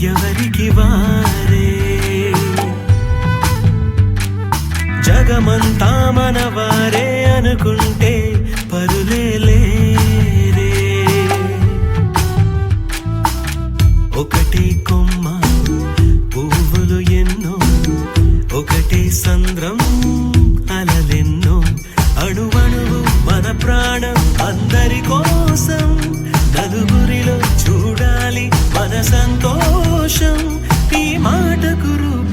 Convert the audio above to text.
ఎవరికి వారే జగమంతా మనవారే అనుకుంటే పరులే లేరే ఒకటే కొమ్మ పువ్వులు ఎన్నో ఒకటే సంద్రం అలలెన్నో అణువణువు మన ప్రాణం అందరి కోసం నలుగురిలో చూడాలి మన సంతోషం ఈ మాటకు రూపం